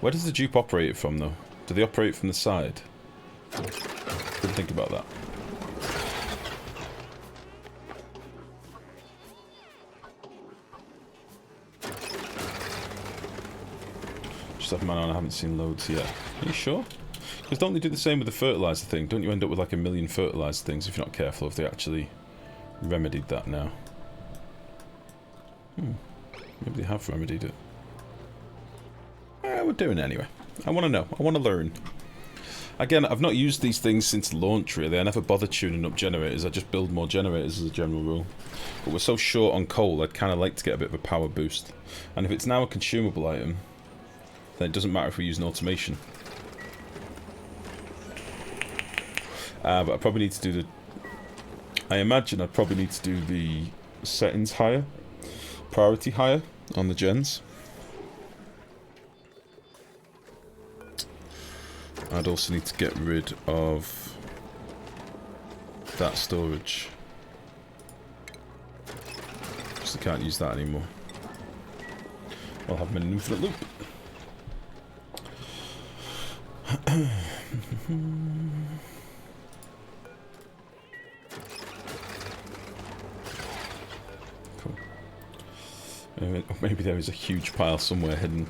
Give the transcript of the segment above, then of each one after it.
Where does the dupe operate it from, though? Do they operate from the side? Didn't think about that. Just have man on, I haven't seen loads yet. Are you sure? Because don't they do the same with the fertilizer thing? Don't you end up with like a million fertilizer things if you're not careful, if they actually remedied that now? Maybe they have remedied it. We're doing it anyway. I want to know. I want to learn. Again, I've not used these things since launch, really. I never bothered tuning up generators. I just build more generators as a general rule. But we're so short on coal, I'd kind of like to get a bit of a power boost. And if it's now a consumable item, then it doesn't matter if we're using automation. But I probably need to do the... I imagine I'd probably need to do the settings higher. Priority higher on the gens. I'd also need to get rid of that storage. Because I can't use that anymore. I'll have them in an infinite loop. Cool. Maybe there is a huge pile somewhere hidden.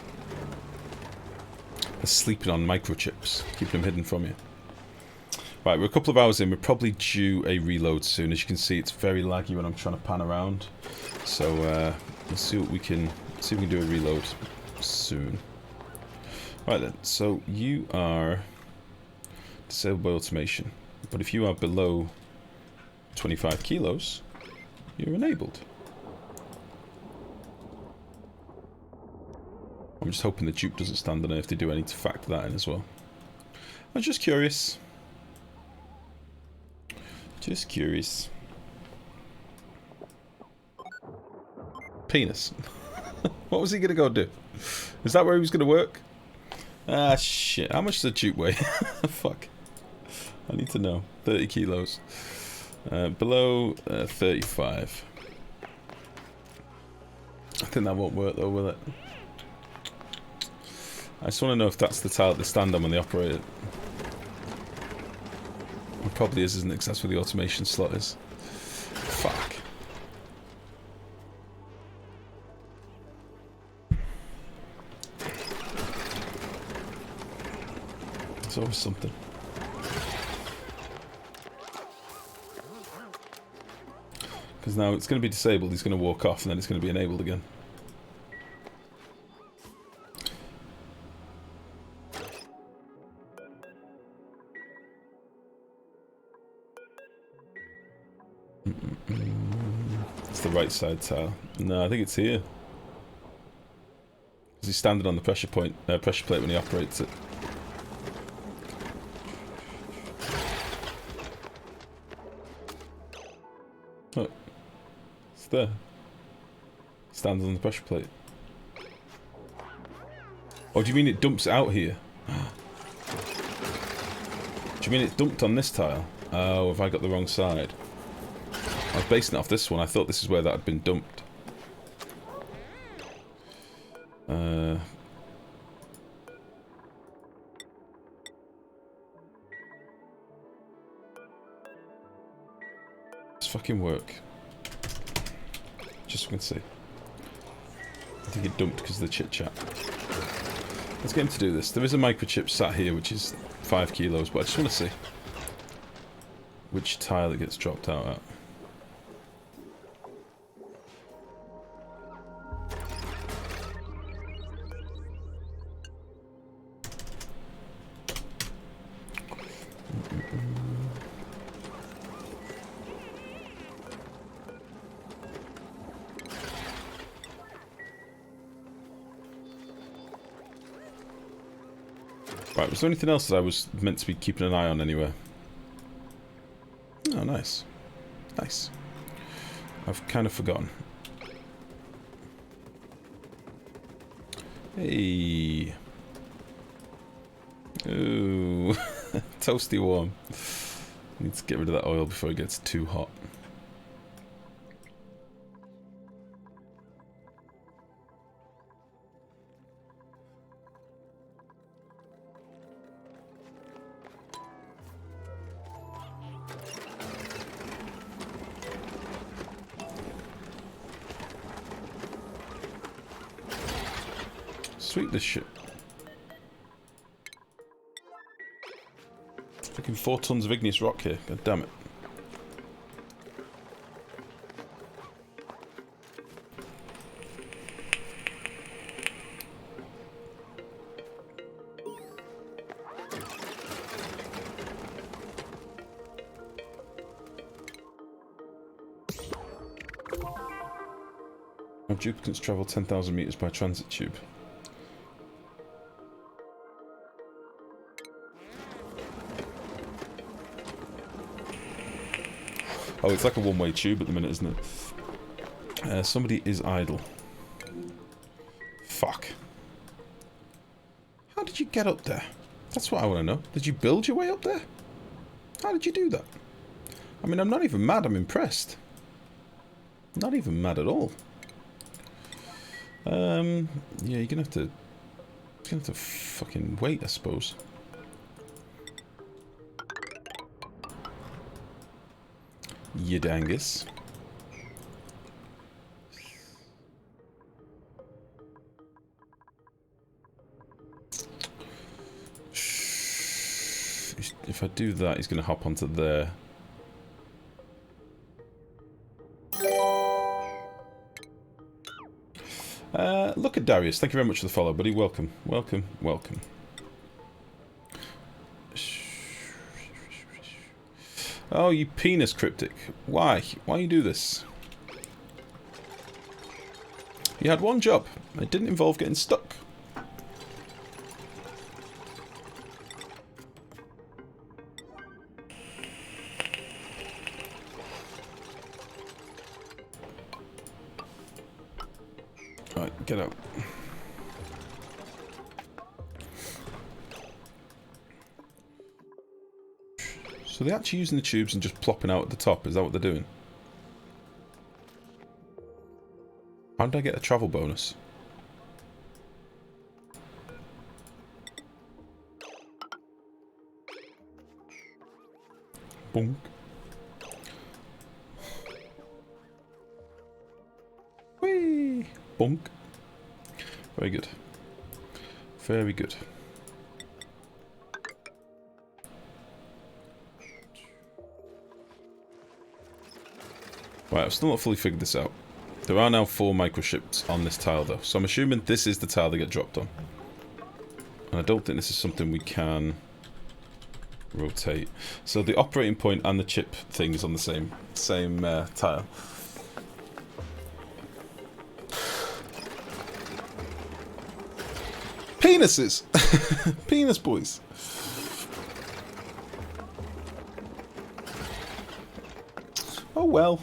Sleeping on microchips, keeping them hidden from you. Right, we're a couple of hours in. We're probably due a reload soon. As you can see, it's very laggy when I'm trying to pan around. So let's see what we can see if we can do a reload soon. Right then. So you are disabled by automation, but if you are below 25 kilos, you're enabled. I'm just hoping the dupe doesn't stand on it if they do. I need to factor that in as well. I was just curious. Just curious. Penis. What was he going to go do? Is that where he was going to work? Ah, shit. How much does a dupe weigh? Fuck. I need to know. 30 kilos. Below 35. I think that won't work though, will it? I just want to know if that's the tile they stand on when they operate it. It probably is, isn't it? Because that's where the automation slot is. Fuck. It's always something. Because now it's going to be disabled, he's going to walk off, and then it's going to be enabled again. It's the right side tile. No, I think it's here. Because he's standing on the pressure plate when he operates it. Oh, it's there. Stands on the pressure plate. Oh, do you mean it dumps out here? Do you mean it dumped on this tile? Oh, have I got the wrong side? I was basing it off this one. I thought this is where that had been dumped. Let's fucking work. Just so we can see. I think it dumped because of the chit chat. Let's get him to do this. There is a microchip sat here which is 5 kilos, but I just want to see which tile it gets dropped out at. Right, was there anything else that I was meant to be keeping an eye on anywhere? Oh, nice. Nice. I've kind of forgotten. Hey. Ooh. Toasty warm. Need to get rid of that oil before it gets too hot. sweep this shit. Fucking 4 tons of igneous rock here. God damn it. Duplicates travel 10,000 meters by transit tube. Oh, it's like a one-way tube at the minute, isn't it? Somebody is idle. Fuck. How did you get up there? That's what I want to know. Did you build your way up there? How did you do that? I mean, I'm not even mad, I'm impressed. Not even mad at all. Yeah, you're gonna have to fucking wait, I suppose. You dangus. If I do that, he's gonna hop onto there. Look at Darius. Thank you very much for the follow, buddy. Welcome. Welcome. Welcome. Oh, you penis cryptic. Why? Why you do this? You had one job. It didn't involve getting stuck. Right, get out. So they're actually using the tubes and just plopping out at the top. Is that what they're doing? How did I get a travel bonus? Bonk. Whee! Bonk. Very good. Very good. Right, I've still not fully figured this out. There are now 4 microships on this tile though, so I'm assuming this is the tile they get dropped on. And I don't think this is something we can rotate. So the operating point and the chip thing is on the same tile. Penises! Penis boys. Oh well.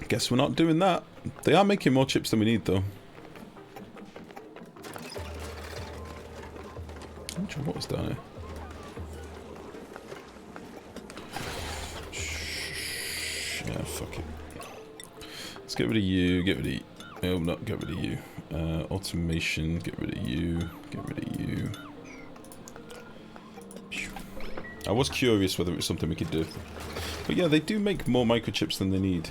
Guess we're not doing that. They are making more chips than we need, though. I'm not sure what is down here. Yeah, fuck it. Let's get rid of you, get rid of you. Oh, not get rid of you. Automation, get rid of you, get rid of you. I was curious whether it was something we could do. But yeah, they do make more microchips than they need.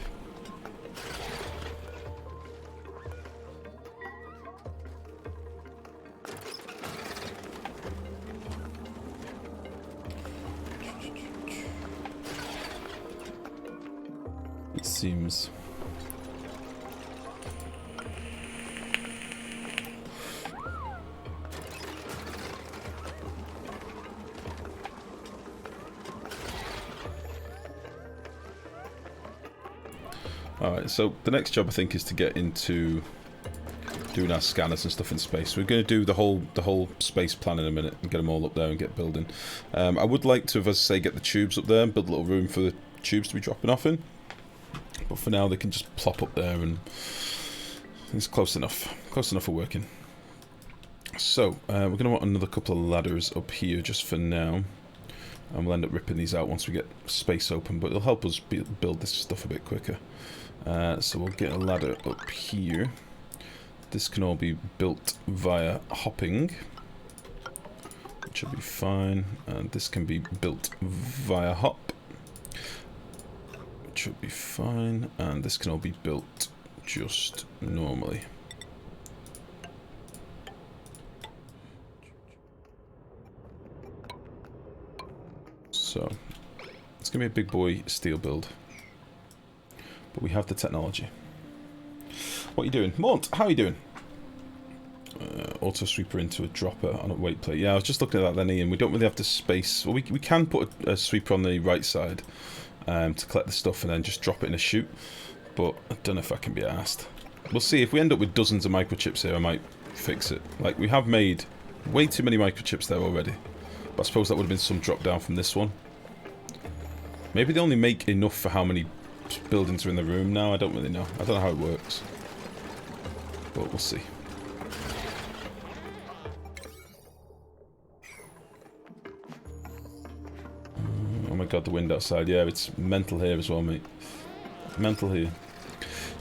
It seems. Alright, so the next job I think is to get into doing our scanners and stuff in space. We're going to do the whole space plan in a minute and get them all up there and get building. I would like to, as I say, get the tubes up there and build a little room for the tubes to be dropping off in. But for now, they can just plop up there and it's close enough. Close enough for working. So, we're going to want another couple of ladders up here just for now. And we'll end up ripping these out once we get space open, but it'll help us build this stuff a bit quicker. So we'll get a ladder up here. This can all be built via hopping, which will be fine. And this can be built via hop, which will be fine. And this can all be built just normally. So it's going to be a big boy steel build. But we have the technology. What are you doing? Mont, how are you doing? Auto sweeper into a dropper on a weight plate. Yeah, I was just looking at that then, Ian. We don't really have the space. Well, we can put a sweeper on the right side to collect the stuff and then just drop it in a chute. But I don't know if I can be asked. We'll see. If we end up with dozens of microchips here, I might fix it. Like, we have made way too many microchips there already. But I suppose that would have been some drop down from this one. Maybe they only make enough for how many buildings are in the room now. I don't really know. I don't know how it works. But we'll see. Oh my god, the wind outside. Yeah, it's mental here as well, mate. Mental here.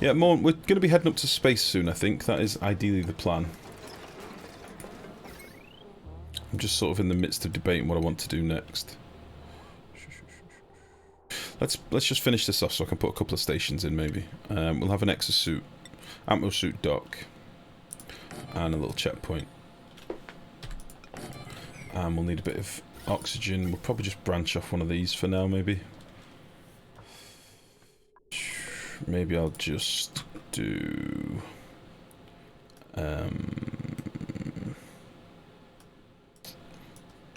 Yeah, more, we're going to be heading up to space soon, I think. That is ideally the plan. I'm just sort of in the midst of debating what I want to do next. Let's just finish this off so I can put a couple of stations in, maybe. We'll have an exosuit, atmosuit dock, and a little checkpoint. And we'll need a bit of oxygen. We'll probably just branch off one of these for now, maybe. Maybe I'll just do...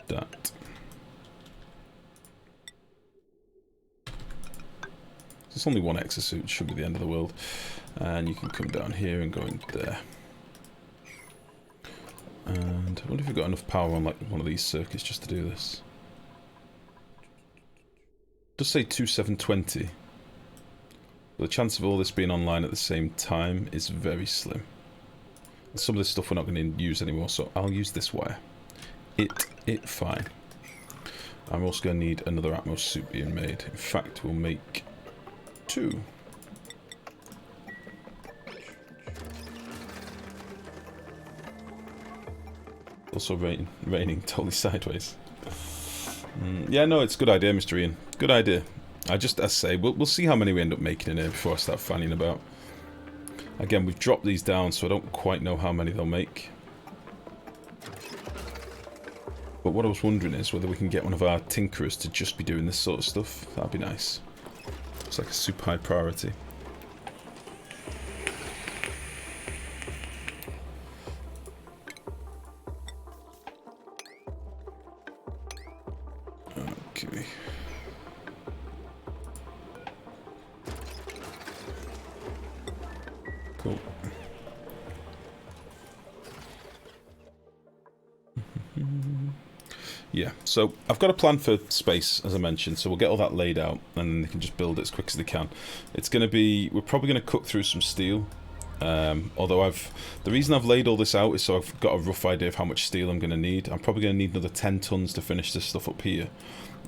that. There's only one exosuit, should be the end of the world. And you can come down here and go in there. And I wonder if we've got enough power on like one of these circuits just to do this. It does say 2720. But the chance of all this being online at the same time is very slim. And some of this stuff we're not going to use anymore, so I'll use this wire. It fine. I'm also going to need another Atmos suit being made. In fact, we'll make 2. Also raining totally sideways. Yeah, no, it's a good idea, Mr. Ian. Good idea. As I say, we'll see how many we end up making in here before I start fanning about. Again, we've dropped these down, so I don't quite know how many they'll make. But what I was wondering is whether we can get one of our tinkerers to just be doing this sort of stuff. That'd be nice. It's like a super high priority. Okay. Cool. Yeah, so I've got a plan for space, as I mentioned, so we'll get all that laid out, and then they can just build it as quick as they can. It's going to be... we're probably going to cut through some steel, although the reason I've laid all this out is so I've got a rough idea of how much steel I'm going to need. I'm probably going to need another 10 tons to finish this stuff up here,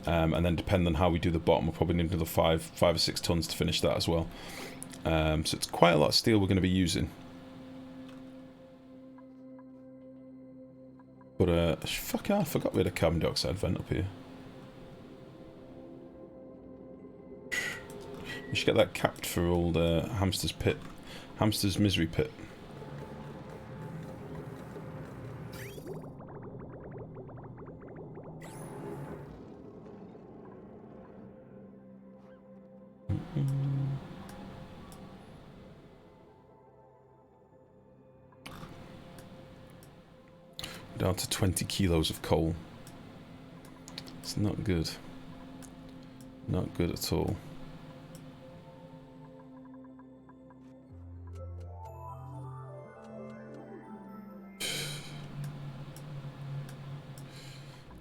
and then depending on how we do the bottom, we'll probably need another 5 or 6 tons to finish that as well. So it's quite a lot of steel we're going to be using. But, fuck, I forgot we had a carbon dioxide vent up here. We should get that capped for old Hamster's pit. Hamster's misery pit. Down to 20 kilos of coal. It's not good. Not good at all.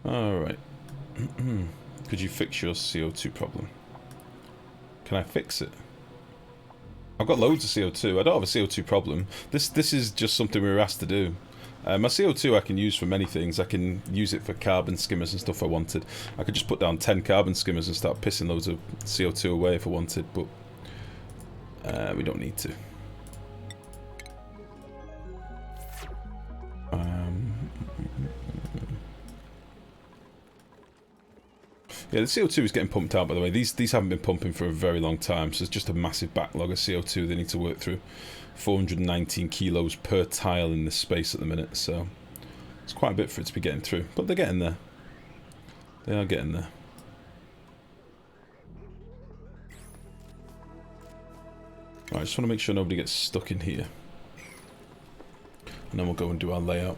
Alright. Could you fix your CO2 problem? Can I fix it? I've got loads of CO2. I don't have a CO2 problem. This is just something we were asked to do. My CO2 I can use for many things. I can use it for carbon skimmers and stuff I wanted. I could just put down 10 carbon skimmers and start pissing loads of CO2 away if I wanted, but we don't need to. Yeah, the CO2 is getting pumped out, by the way. These haven't been pumping for a very long time, so it's just a massive backlog of CO2 they need to work through. 419 kilos per tile in this space at the minute, so it's quite a bit for it to be getting through. But they're getting there. They are getting there. Right, I just want to make sure nobody gets stuck in here. And then we'll go and do our layout.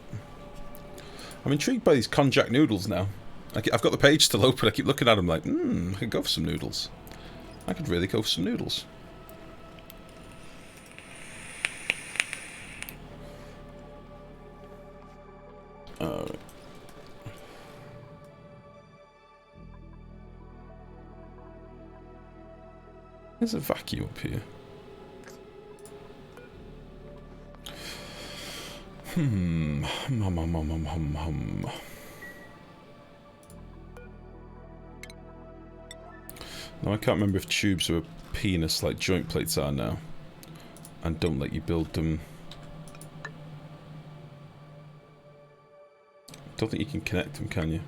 I'm intrigued by these konjac noodles now. I've got the page still open. I keep looking at them like, I could go for some noodles. I could really go for some noodles. Alright. There's a vacuum up here. Now I can't remember if tubes are a penis like joint plates are now. And don't let you build them. Don't think you can connect them, can you?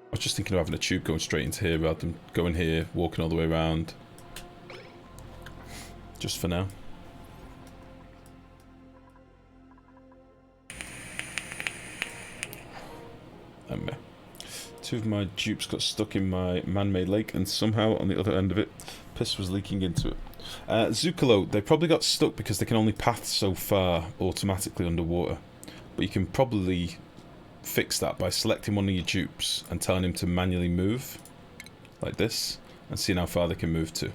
I was just thinking of having a tube going straight into here rather than going here, walking all the way around. Just for now. Two of my dupes got stuck in my man-made lake, and somehow on the other end of it, piss was leaking into it. Zucolo, they probably got stuck because they can only path so far automatically underwater. But you can probably fix that by selecting one of your dupes and telling him to manually move, like this, and seeing how far they can move to.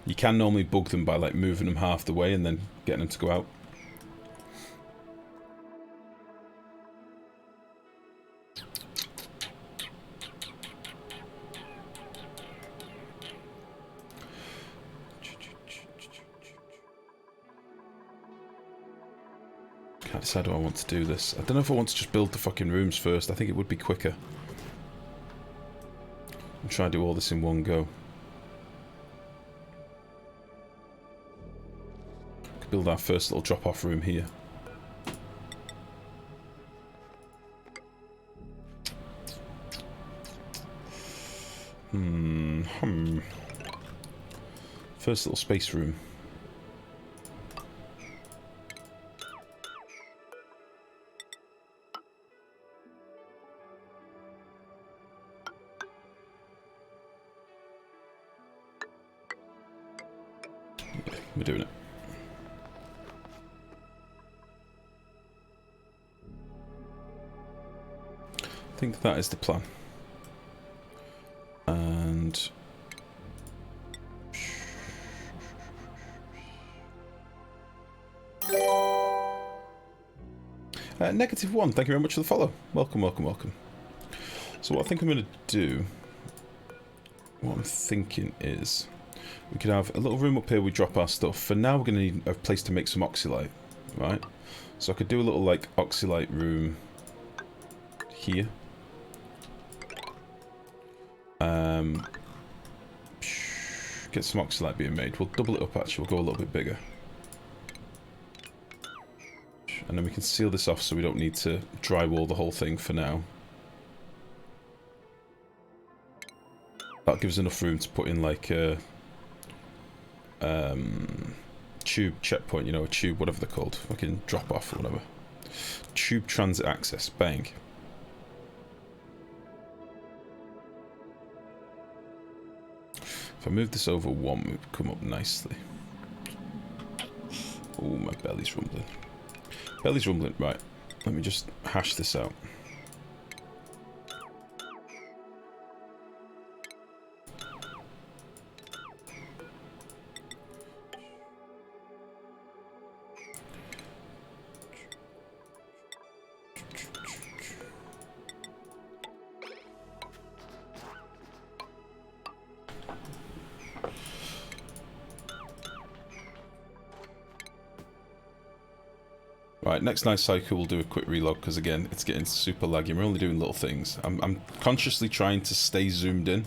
You can normally bug them by like moving them half the way and then getting them to go out. Can't decide how I want to do this. I don't know if I want to just build the fucking rooms first. I think it would be quicker. And try and do all this in one go. Could build our first little drop-off room here. First little space room. We're doing it. I think that is the plan. And -1, thank you very much for the follow. Welcome, welcome, welcome. So what I think I'm going to do, what I'm thinking is, we could have a little room up here we drop our stuff. For now we're going to need a place to make some oxylite, right? So I could do a little like oxylite room here. Get some oxylite being made. We'll double it up actually, we'll go a little bit bigger. And then we can seal this off so we don't need to drywall the whole thing for now. That gives enough room to put in like a tube checkpoint, you know, a tube, whatever they're called, fucking drop off or whatever. Tube transit access, bang. If I move this over one, it would come up nicely. Oh, my belly's rumbling. Belly's rumbling, right. Let me just hash this out. Right, next night cycle we'll do a quick reload because again it's getting super laggy. We're only doing little things. I'm consciously trying to stay zoomed in,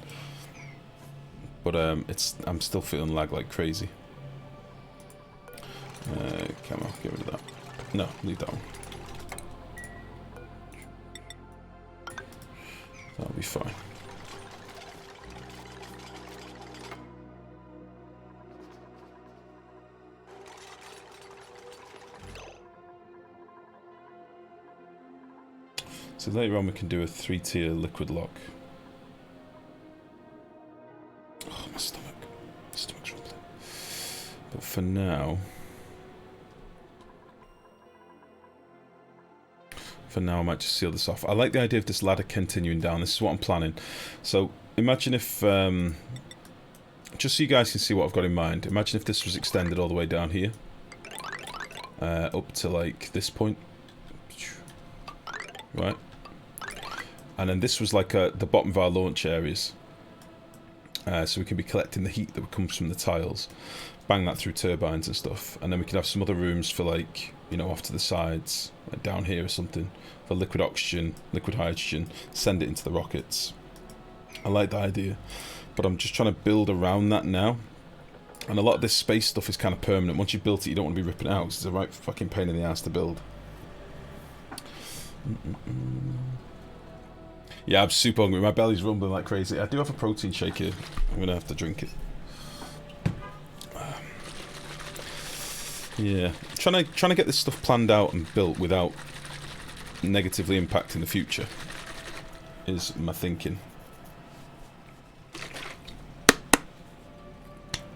but I'm still feeling lag like crazy. Come on, get rid of that. No, leave that one. That'll be fine. So later on we can do a 3-tier liquid lock. Oh, my stomach. My stomach's rumbling. But for now... For now I might just seal this off. I like the idea of this ladder continuing down. This is what I'm planning. So imagine if... just so you guys can see what I've got in mind. Imagine if this was extended all the way down here. Up to like this point. Right. And then this was like the bottom of our launch areas. So we can be collecting the heat that comes from the tiles. Bang that through turbines and stuff. And then we can have some other rooms for like, you know, off to the sides. Like down here or something. For liquid oxygen, liquid hydrogen. Send it into the rockets. I like the idea. But I'm just trying to build around that now. And a lot of this space stuff is kind of permanent. Once you've built it, you don't want to be ripping it out. Because it's a right fucking pain in the ass to build. Yeah, I'm super hungry. My belly's rumbling like crazy. I do have a protein shake here. I'm going to have to drink it. Yeah. Trying to get this stuff planned out and built without negatively impacting the future is my thinking.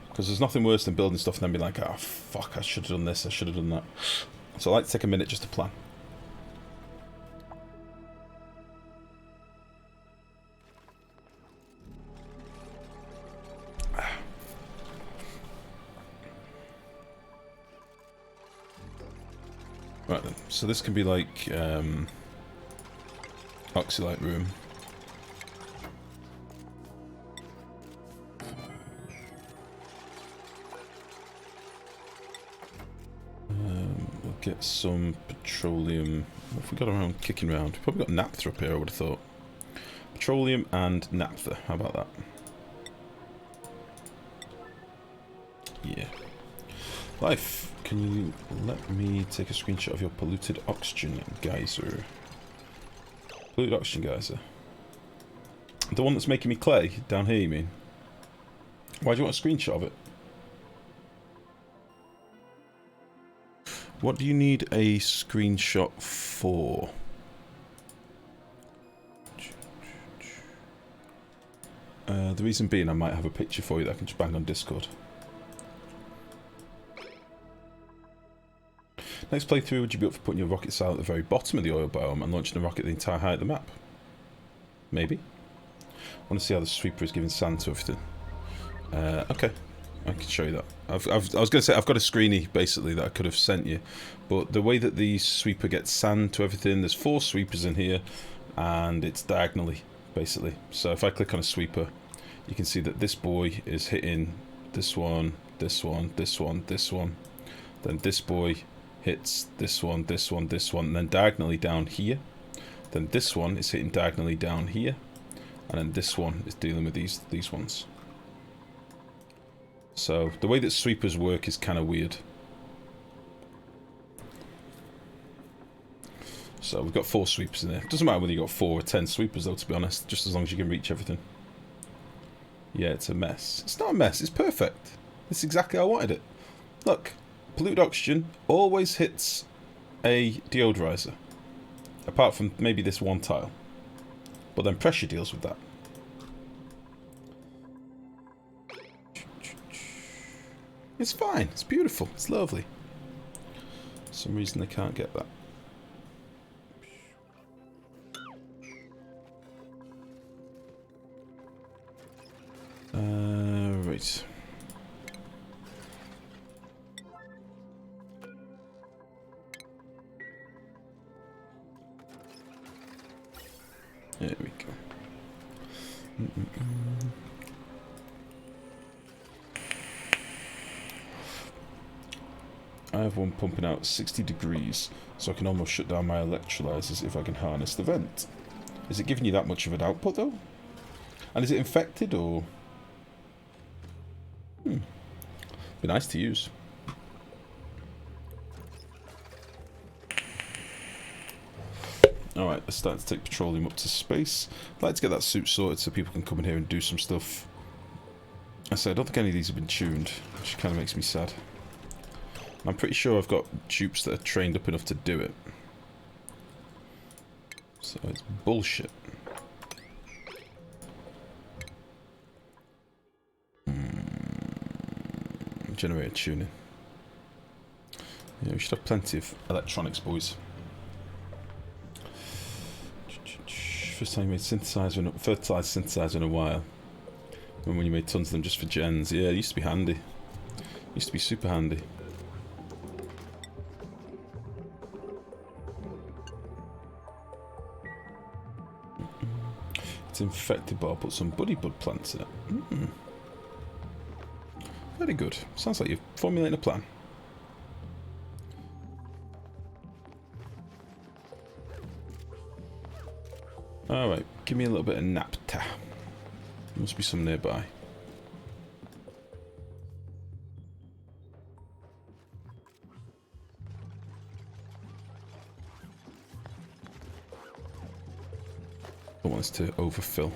Because there's nothing worse than building stuff and then being like, oh, fuck, I should have done this, I should have done that. So I like to take a minute just to plan. Right then, so this can be like Oxylite room. We'll get some petroleum. What have we got around kicking around? We've probably got naphtha up here, I would have thought. Petroleum and naphtha, how about that? Yeah. Life, can you let me take a screenshot of your polluted oxygen geyser? Polluted oxygen geyser? The one that's making me clay? Down here, you mean? Why do you want a screenshot of it? What do you need a screenshot for? The reason being I might have a picture for you that I can just bang on Discord. Next playthrough, would you be up for putting your rocket sail at the very bottom of the oil biome and launching a rocket the entire height of the map? Maybe. I want to see how the sweeper is giving sand to everything. Okay, I can show you that. I was going to say, I've got a screeny, basically, that I could have sent you. But the way that the sweeper gets sand to everything, there's 4 sweepers in here, and it's diagonally, basically. So if I click on a sweeper, you can see that this boy is hitting this one, this one, this one, this one. Then this boy hits this one, this one, this one, and then diagonally down here. Then this one is hitting diagonally down here. And then this one is dealing with these ones. So the way that sweepers work is kind of weird. So we've got 4 sweepers in there. Doesn't matter whether you got 4 or 10 sweepers though, to be honest, just as long as you can reach everything. Yeah, it's a mess. It's not a mess, it's perfect. It's exactly how I wanted it. Look, polluted oxygen always hits a deodorizer. Apart from maybe this one tile. But then pressure deals with that. It's fine. It's beautiful. It's lovely. For some reason they can't get that. Right. There we go. I have one pumping out 60 degrees, so I can almost shut down my electrolyzers if I can harness the vent. Is it giving you that much of an output, though? And is it infected, or...? Be nice to use. Alright, let's start to take petroleum up to space. I'd like to get that suit sorted so people can come in here and do some stuff. I say, I don't think any of these have been tuned, which kind of makes me sad. I'm pretty sure I've got dupes that are trained up enough to do it. So it's bullshit. Generator tuning. Yeah, we should have plenty of electronics, boys. First time you made fertilized synthesizer in a while. And when you made tons of them just for gens. Yeah, it used to be handy. Used to be super handy. It's infected, but I'll put some buddy bud plants in it. Very good. Sounds like you're formulating a plan. Alright, give me a little bit of napta. Must be some nearby. Don't want this to overfill.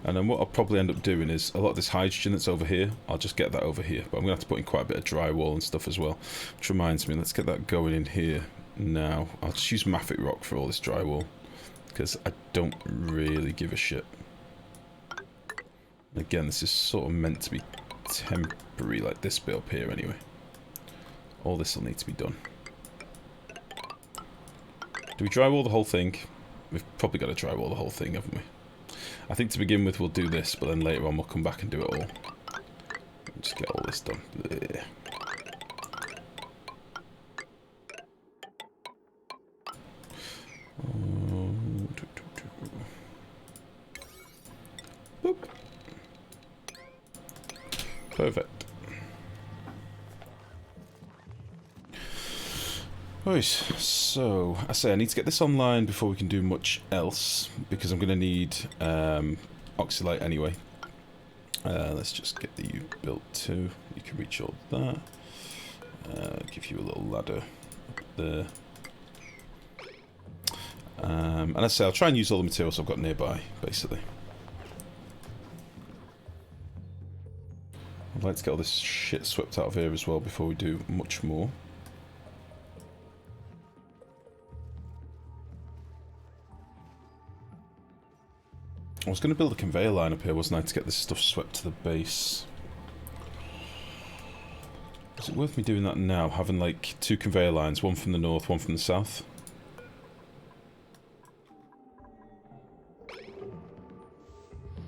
And then what I'll probably end up doing is, a lot of this hydrogen that's over here, I'll just get that over here. But I'm going to have to put in quite a bit of drywall and stuff as well. Which reminds me, let's get that going in here now. I'll just use mafic rock for all this drywall. Because I don't really give a shit. Again, this is sort of meant to be temporary, like this bit up here anyway. All this will need to be done. Do we drywall the whole thing? We've probably got to drywall the whole thing, haven't we? I think to begin with we'll do this, but then later on we'll come back and do it all. Just get all this done. Blech. Boop. Perfect. Right, so I say I need to get this online before we can do much else, because I'm going to need oxylite anyway. Let's just get the U built too. You can reach all that. Give you a little ladder up there. And I say I'll try and use all the materials I've got nearby, basically. I'd like to get all this shit swept out of here as well before we do much more. I was going to build a conveyor line up here, wasn't I, to get this stuff swept to the base. Is it worth me doing that now? Having like 2 conveyor lines, one from the north, one from the south?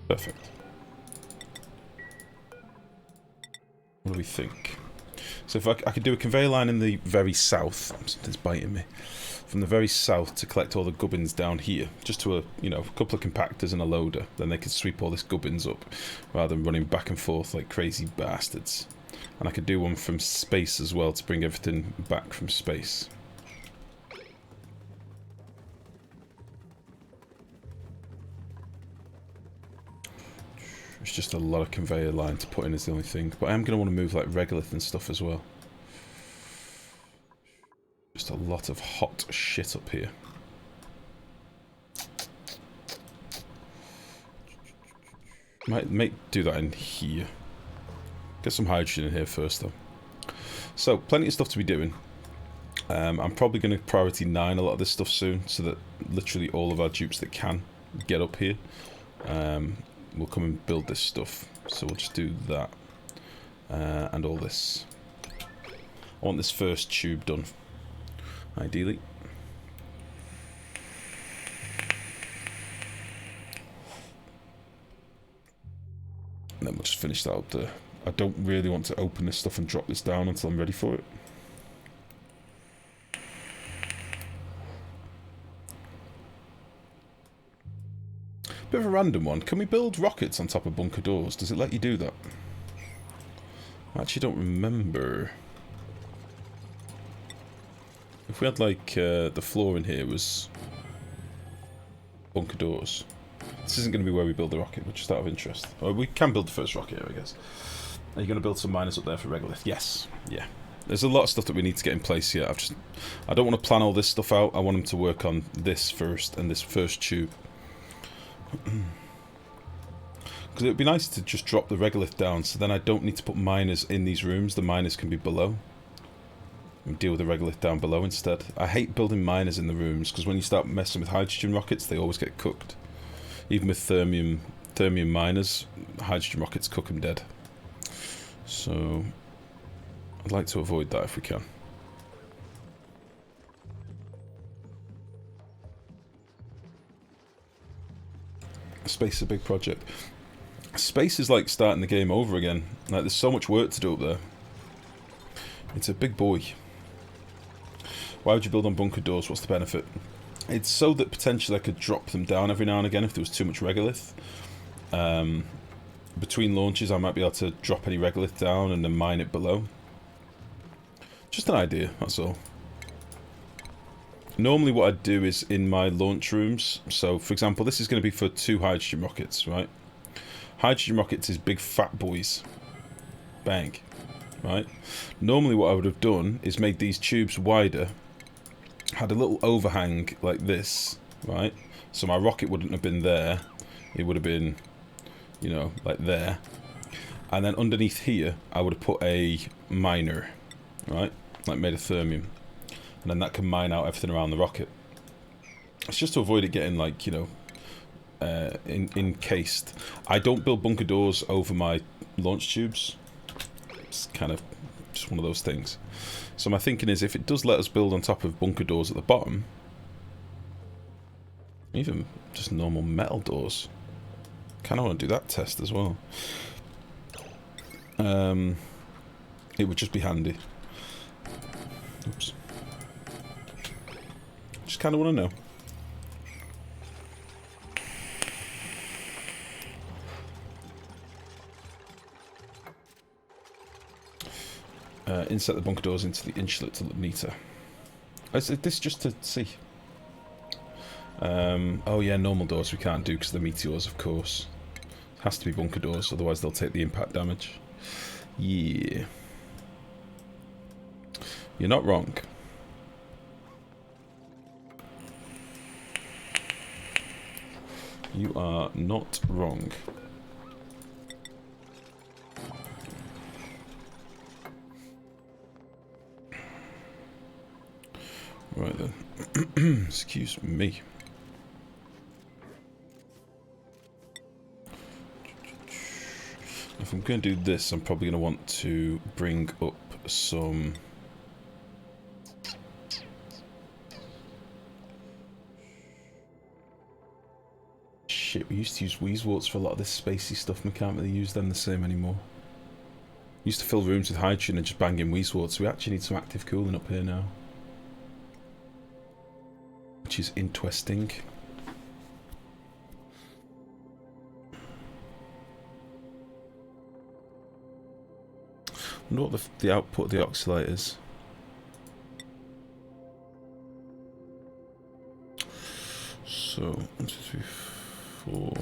Perfect. What do we think? So if I could do a conveyor line in the very south, something's biting me, from the very south to collect all the gubbins down here, just to a couple of compactors and a loader, then they could sweep all this gubbins up, rather than running back and forth like crazy bastards. And I could do one from space as well to bring everything back from space. It's just a lot of conveyor line to put in is the only thing. But I am going to want to move like regolith and stuff as well. Just a lot of hot shit up here. Might do that in here. Get some hydrogen in here first though. So, plenty of stuff to be doing. I'm probably going to priority 9 a lot of this stuff soon, so that literally all of our dupes that can get up here will come and build this stuff. So we'll just do that. And all this. I want this first tube done, ideally. And then we'll just finish that up there. I don't really want to open this stuff and drop this down until I'm ready for it. Bit of a random one. Can we build rockets on top of bunker doors? Does it let you do that? I actually don't remember. If we had like the floor in here was bunker doors. This isn't going to be where we build the rocket, but just out of interest. Or we can build the first rocket here, I guess. Are you going to build some miners up there for regolith? Yes. Yeah. There's a lot of stuff that we need to get in place here. I don't want to plan all this stuff out. I want them to work on this first and this first tube. Because it would be nice to just drop the regolith down, so then I don't need to put miners in these rooms. The miners can be below. and deal with the regolith down below instead. I hate building miners in the rooms, because when you start messing with hydrogen rockets, they always get cooked. Even with thermium miners, hydrogen rockets cook them dead. So I'd like to avoid that if we can. Space is a big project. Space is like starting the game over again. Like, there's so much work to do up there. It's a big boy. Why would you build on bunker doors? What's the benefit? It's so that potentially I could drop them down every now and again if there was too much regolith. Between launches I might be able to drop any regolith down and then mine it below. Just an idea, that's all. Normally what I'd do is in my launch rooms, so for example this is going to be for 2 hydrogen rockets, right? Hydrogen rockets is big fat boys. Bang. Right? Normally what I would have done is made these tubes wider, had a little overhang like this, right? So my rocket wouldn't have been there, it would have been, you know, like there. And then underneath here I would have put a miner, right? Like made of thermium. And then that can mine out everything around the rocket. It's just to avoid it getting, like, you know, encased. I don't build bunker doors over my launch tubes. It's kind of just one of those things. So my thinking is, if it does let us build on top of bunker doors at the bottom, even just normal metal doors, kind of want to do that test as well. It would just be handy. Oops. Just kind of want to know. Insert the bunker doors into the insulator meter. Is this just to see? Oh yeah, normal doors we can't do because the meteors, of course. Has to be bunker doors, otherwise they'll take the impact damage. Yeah. You're not wrong. You are not wrong. Right then. Excuse me. If I'm going to do this, I'm probably going to want to bring up some... Shit, we used to use Weezeworts for a lot of this spacey stuff, and we can't really use them the same anymore. We used to fill rooms with hydrogen and just bang in Weezeworts, so we actually need some active cooling up here now. Which is interesting. I wonder what the output of the oxalate is. So, 1, 2, 3, 4.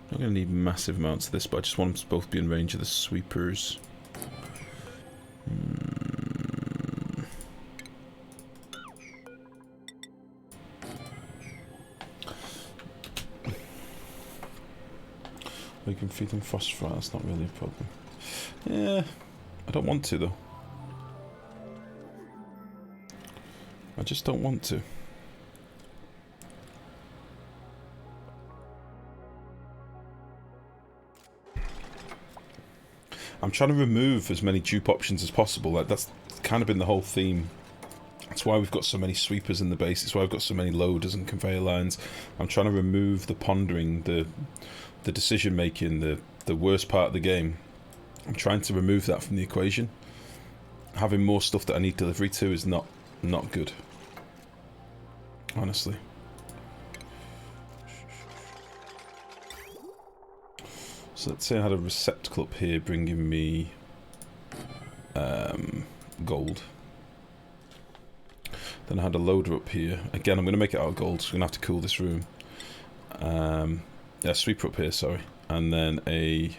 I'm going to need massive amounts of this, but I just want them to both be in range of the sweepers. We can feed them phosphorite, that's not really a problem. Yeah, I don't want to though. I just don't want to. I'm trying to remove as many dupe options as possible. Like, that's kind of been the whole theme. That's why we've got so many sweepers in the base. It's why I've got so many loaders and conveyor lines. I'm trying to remove the pondering, the decision making, the worst part of the game. I'm trying to remove that from the equation. Having more stuff that I need delivery to is not good. Honestly. So let's say I had a receptacle up here bringing me gold. Then I had a loader up here. Again, I'm going to make it out of gold, so I'm going to have to cool this room. Yeah, sweeper up here, sorry. And then a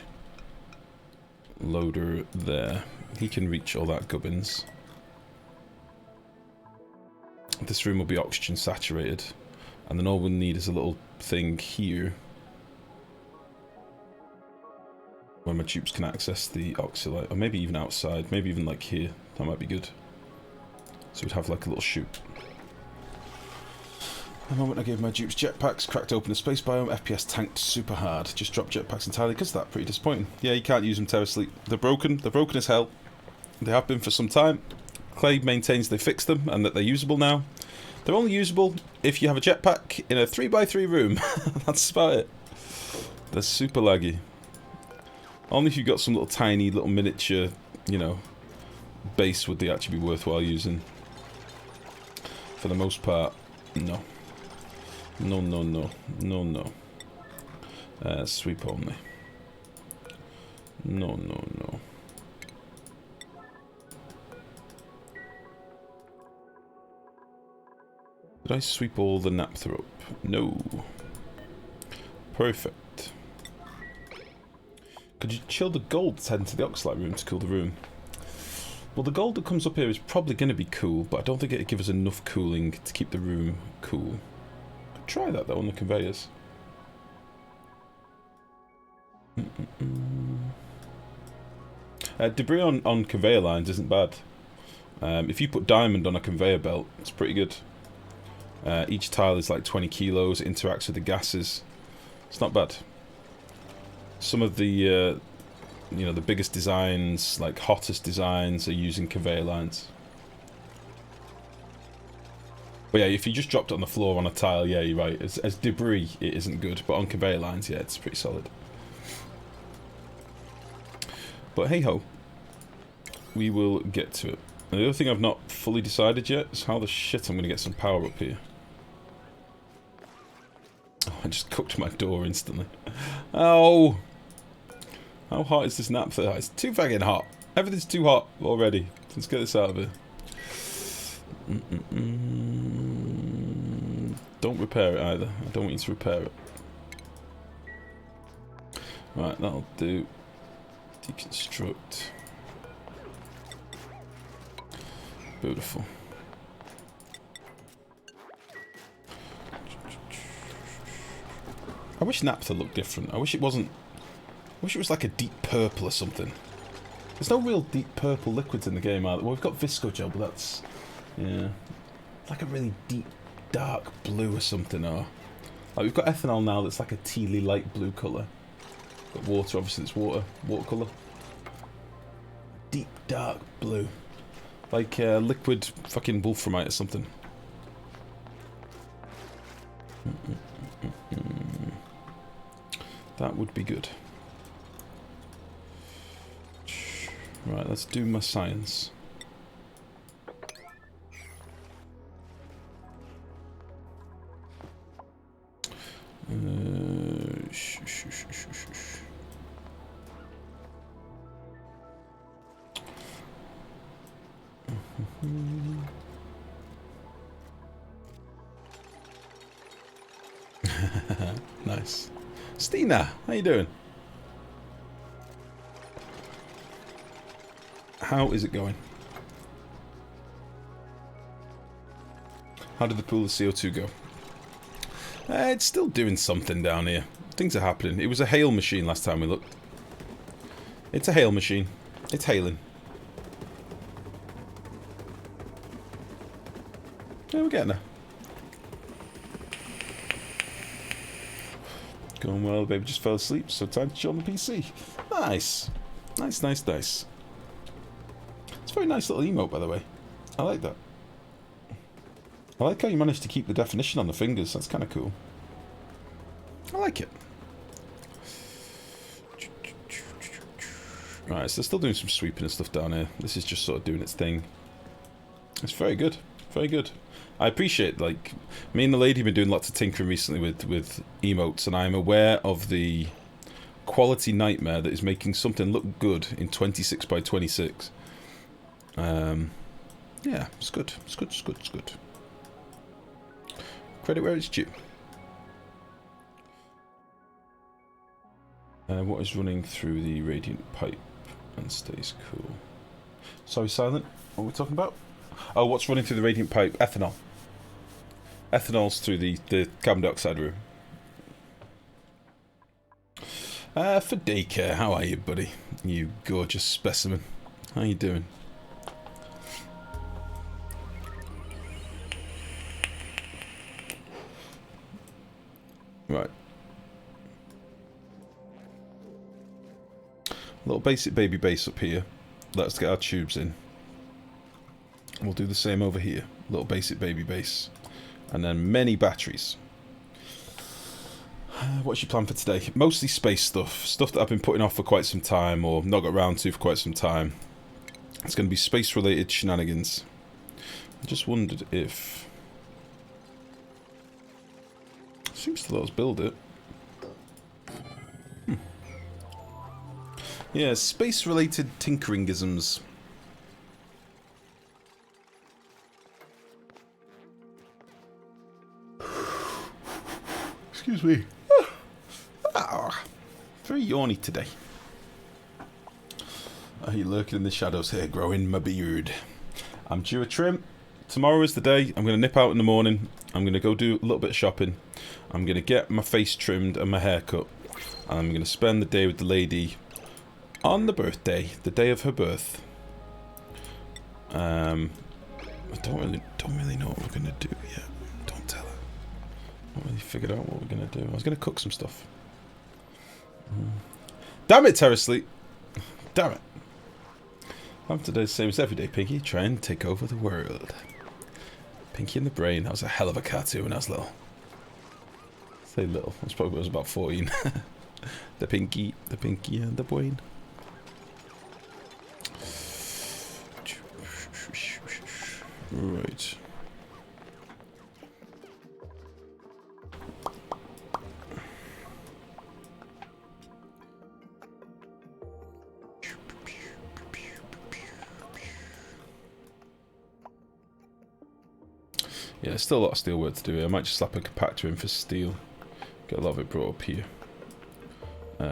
loader there. He can reach all that gubbins. this room will be oxygen saturated, and then all we'll need is a little thing here where my tubes can access the oxylite, or maybe even outside, maybe even like here. That might be good. So we'd have like a little chute. The moment I gave my dupes jetpacks, cracked open the space biome, FPS tanked super hard. Just dropped jetpacks entirely because of that. Pretty disappointing. Yeah, you can't use them Terror Sleep. They're broken. They're broken as hell. They have been for some time. Clay maintains they fixed them and that they're usable now. They're only usable if you have a jetpack in a 3x3 room. That's about it. They're super laggy. Only if you've got some little tiny, little miniature, you know, base would they actually be worthwhile using. For the most part, no. No, no, no. No, no. Sweep only. No, no, no. Did I sweep all the naphtha up? No. Perfect. Could you chill the gold to head into the oxalite room to cool the room? Well, the gold that comes up here is probably going to be cool, but I don't think it'd give us enough cooling to keep the room cool. I'd try that though on the conveyors. Debris on conveyor lines isn't bad. If you put diamond on a conveyor belt, it's pretty good. Each tile is like 20 kilos, it interacts with the gases. It's not bad. Some of the, you know, the biggest designs, like hottest designs, are using conveyor lines. But yeah, if you just dropped it on the floor on a tile, yeah, you're right. As debris, it isn't good, but on conveyor lines, yeah, it's pretty solid. But hey ho, we will get to it. And the other thing I've not fully decided yet is how the shit I'm going to get some power up here. Oh, I just cooked my door instantly. Oh! How hot is this naphtha? It's too fucking hot. Everything's too hot already. Let's get this out of here. Don't repair it either. I don't want you to repair it. Right, that'll do. Deconstruct. Beautiful. I wish naphtha looked different. I wish it wasn't. I wish it was like a deep purple or something. There's no real deep purple liquids in the game either. Well, we've got visco gel, but that's, yeah, like a really deep dark blue or something. Or like we've got ethanol now that's like a tealy light blue colour. Got water, obviously it's watercolour. Deep dark blue, like liquid fucking wolframite or something. That would be good. Right, let's do my science. Nice. Stina, how you doing? How is it going? How did the pool of CO2 go? It's still doing something down here. Things are happening. It was a hail machine last time we looked. It's a hail machine. It's hailing. Yeah, we're getting there. Going well, the baby just fell asleep, so time to chill on the PC. Nice. Nice, nice, nice. It's a very nice little emote, by the way. I like that. I like how you managed to keep the definition on the fingers. That's kind of cool. I like it. Right, so they're still doing some sweeping and stuff down here. This is just sort of doing its thing. It's very good. Very good. I appreciate, like, me and the lady have been doing lots of tinkering recently with emotes, and I'm aware of the quality nightmare that is making something look good in 26 by 26. Yeah, it's good. It's good, it's good, it's good. Credit where it's due. What is running through the radiant pipe and stays cool? Sorry, Silent. What are we talking about? Oh, what's running through the radiant pipe? Ethanol. Ethanol's through the carbon dioxide room. For daycare, how are you, buddy? You gorgeous specimen. How you doing? Right. Little basic baby base up here. Let's get our tubes in. We'll do the same over here. Little basic baby base. And then many batteries. What's your plan for today? Mostly space stuff. Stuff that I've been putting off for quite some time, or not got around to for quite some time. It's going to be space-related shenanigans. I just wondered if... Seems to let us build it. Yeah, space-related tinkeringisms. Excuse me. Very yawny today. Are you lurking in the shadows here, growing my beard? I'm due a trim. Tomorrow is the day. I'm going to nip out in the morning. I'm going to go do a little bit of shopping. I'm going to get my face trimmed and my hair cut. And I'm going to spend the day with the lady on the birthday, the day of her birth. I don't really know what we're going to do yet. Don't tell her. Not really figured out what we're going to do. I was going to cook some stuff. Damn it, Terra Sleep. Damn it. I'm today the same as every day, Pinky. Try and take over the world. Pinky in the Brain. That was a hell of a cartoon when I was little. Say little. I was about 14. The Pinky and the Brain. Right. Yeah, there's still a lot of steel work to do here. I might just slap a compactor in for steel. Get a lot of it brought up here. Yeah,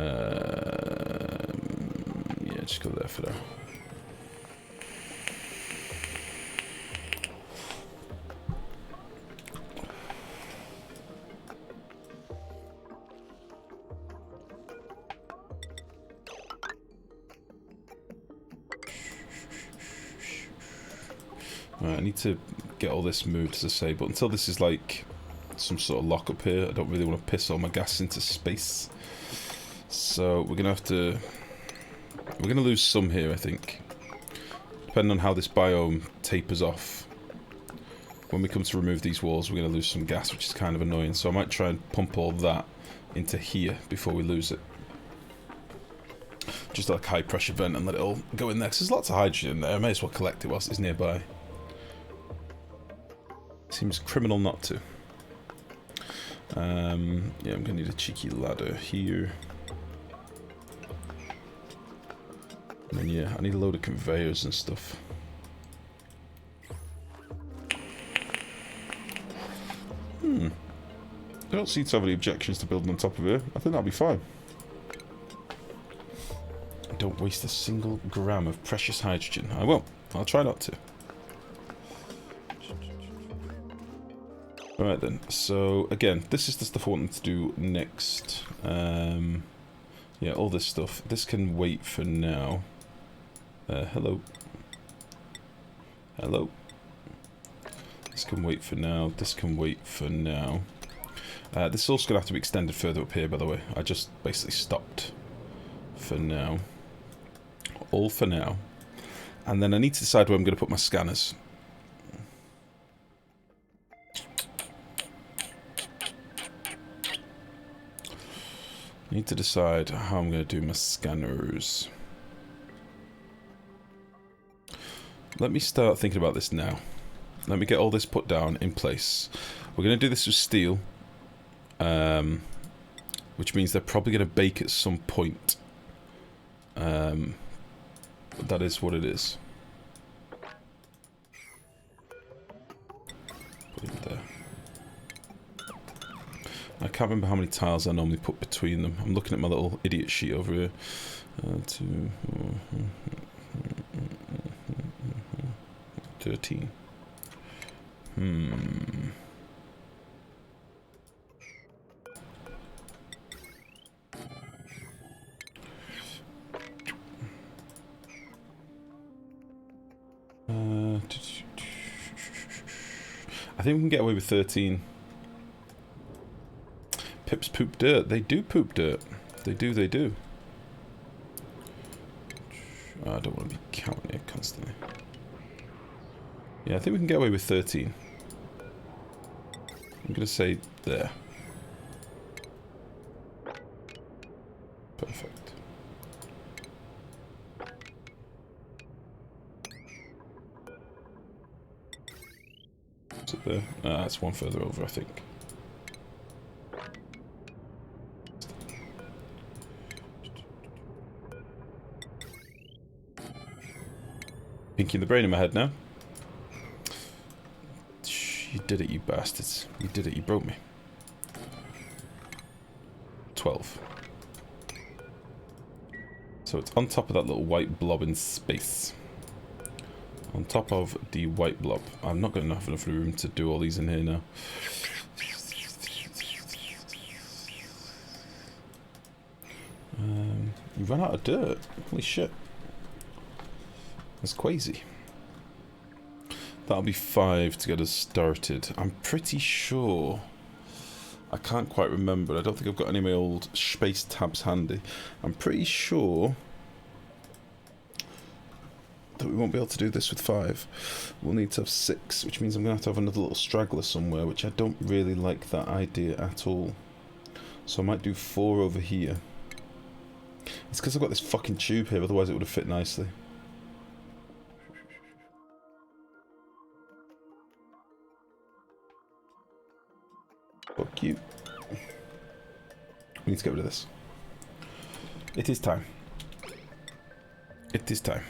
just go there for now. Right, I need to get all this moved, as I say, but until this is like some sort of lock up here, I don't really want to piss all my gas into space. So we're gonna have to... We're gonna lose some here, I think. Depending on how this biome tapers off. When we come to remove these walls, we're gonna lose some gas, which is kind of annoying. So I might try and pump all that into here before we lose it. Just like a high pressure vent and let it all go in there. Because there's lots of hydrogen in there. I may as well collect it whilst it's nearby. Seems criminal not to. Yeah, I'm gonna need a cheeky ladder here. And then yeah, I need a load of conveyors and stuff. I don't seem to have any objections to building on top of here. I think that'll be fine. Don't waste a single gram of precious hydrogen. I won't. I'll try not to. Alright then, so again, this is the stuff I wanted to do next. Yeah, all this stuff. This can wait for now. Hello. Hello. This can wait for now. This can wait for now. This is also going to have to be extended further up here, by the way. I just basically stopped for now. All for now. And then I need to decide where I'm going to put my scanners. I need to decide how I'm going to do my scanners. Let me start thinking about this now. Let me get all this put down in place. We're going to do this with steel. Which means they're probably going to bake at some point. But that is what it is. Put it there. I can't remember how many tiles I normally put between them. I'm looking at my little idiot sheet over here. 2, 13. I think we can get away with 13. Pips poop dirt. They do poop dirt. They do. Oh, I don't want to be counting it constantly. Yeah, I think we can get away with 13. I'm going to say there. Perfect. Is it there? That's one further over, I think. Pinky in the brain in my head now. You did it, you bastards. You did it, you broke me. 12. So it's on top of that little white blob in space. On top of the white blob. I'm not going to have enough room to do all these in here now. You ran out of dirt. Holy shit. That's crazy. That'll be 5 to get us started. I'm pretty sure... I can't quite remember. I don't think I've got any of my old space tabs handy. I'm pretty sure that we won't be able to do this with 5. We'll need to have 6, which means I'm going to have another little straggler somewhere, which I don't really like that idea at all. So I might do 4 over here. It's because I've got this fucking tube here, otherwise it would have fit nicely. Fuck you. We need to get rid of this. It is time. It is time.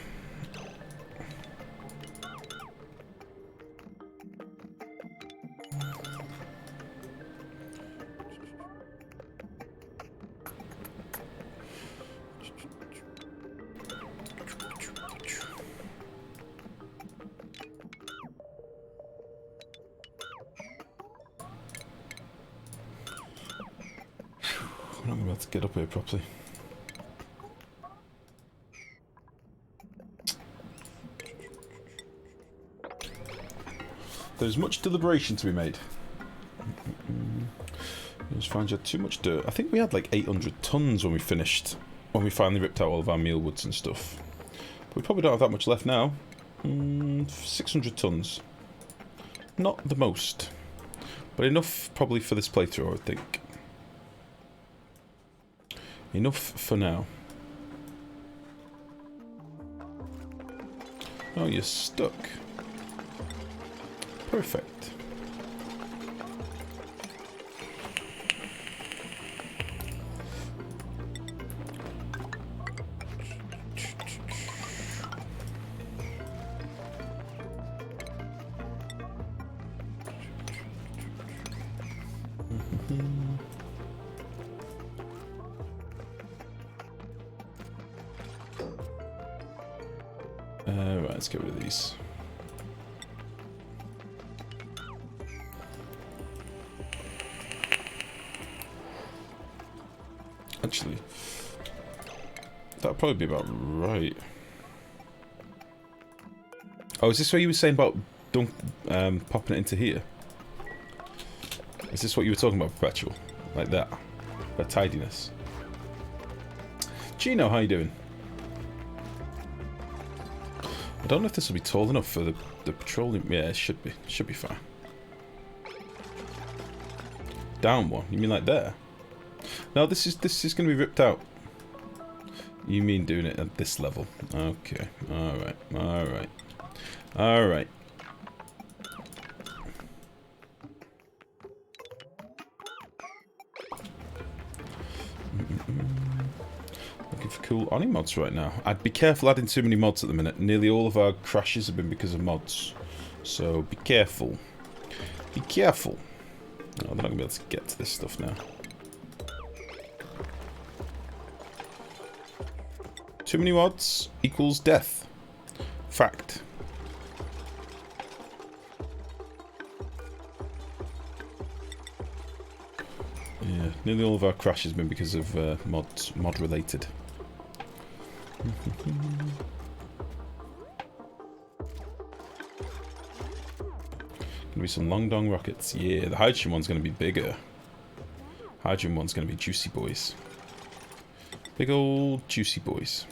I'm not going to be able to get up here properly. There's much deliberation to be made. Just find you had too much dirt. I think we had like 800 tons when we finished, when we finally ripped out all of our mealwoods and stuff. But we probably don't have that much left now. 600 tons. Not the most, but enough probably for this playthrough, I would think. Enough for now. Oh, you're stuck. Perfect. Right, let's get rid of these. Actually, that'd probably be about right. Oh, is this what you were saying about popping it into here? Is this what you were talking about, Perpetual? Like that? For tidiness? Gino, how you doing? I don't know if this will be tall enough for the petroleum. Yeah, it should be. Should be fine. Down one? You mean like there? No, this is going to be ripped out. You mean doing it at this level? Okay. All right. All right. All right. Looking for cool Oni mods right now. I'd be careful adding too many mods at the minute. Nearly all of our crashes have been because of mods. So be careful. Be careful. Oh, they're not going to be able to get to this stuff now. Too many mods equals death. Fact. Yeah, nearly all of our crashes have been because of mod related. Gonna be some long dong rockets. Yeah, the hydrogen one's gonna be bigger. Hydrogen one's gonna be juicy boys. Big old juicy boys.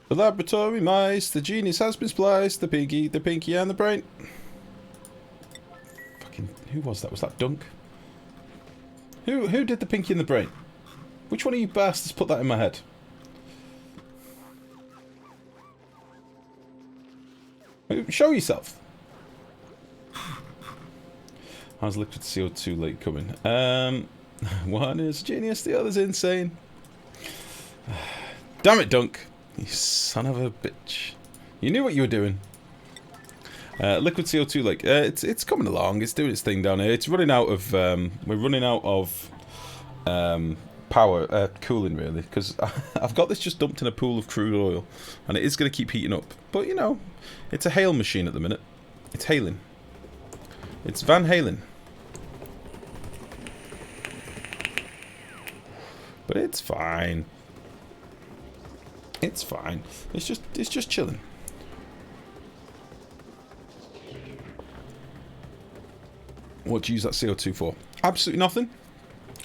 The laboratory mice, the genius has been spliced, the pinky and the brain. Fucking, who was that? Was that Dunk? Who did the pinky and the brain? Which one of you bastards put that in my head? Show yourself. How's liquid CO2 lake coming? One is genius, the other's insane. Damn it, Dunk. You son of a bitch. You knew what you were doing. Liquid CO2 lake. It's coming along. It's doing its thing down here. It's running out of... we're running out of power, cooling really. Because I've got this just dumped in a pool of crude oil. And it is going to keep heating up. But, you know, it's a hail machine at the minute. It's hailing. It's Van Halen. But it's fine. It's fine. It's just chilling. What do you use that CO2 for? Absolutely nothing.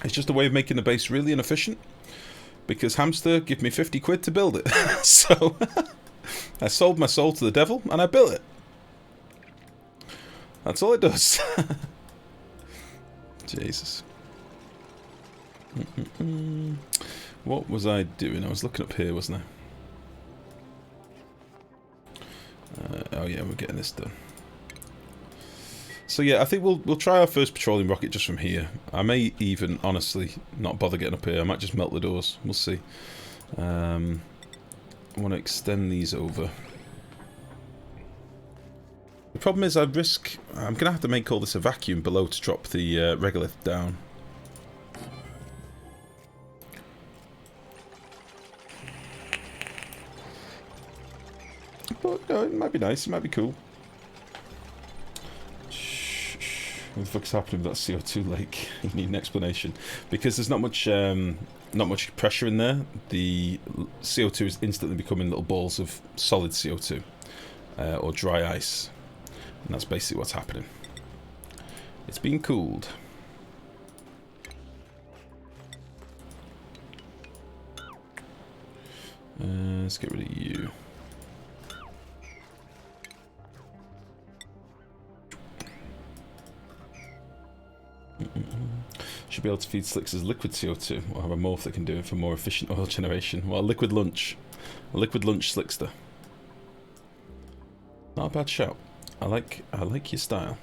It's just a way of making the base really inefficient. Because Hamster gave me 50 quid to build it. So I sold my soul to the devil and I built it. That's all it does. Jesus. What was I doing? I was looking up here, wasn't I? Oh yeah, we're getting this done. So yeah, I think we'll try our first petroleum rocket just from here. I may even, honestly, not bother getting up here. I might just melt the doors. We'll see. I want to extend these over. The problem is I'm going to have to make all this a vacuum below to drop the regolith down. But no, it might be nice, it might be cool. What the fuck's happening with that CO2 lake? You need an explanation. Because there's not much pressure in there, the CO2 is instantly becoming little balls of solid CO2. Or dry ice. And that's basically what's happening. It's being cooled. Let's get rid of you. Should be able to feed slicks as liquid CO2 or have a morph that can do it for more efficient oil generation. Well, liquid lunch. A liquid lunch slickster. Not a bad shout. I like your style.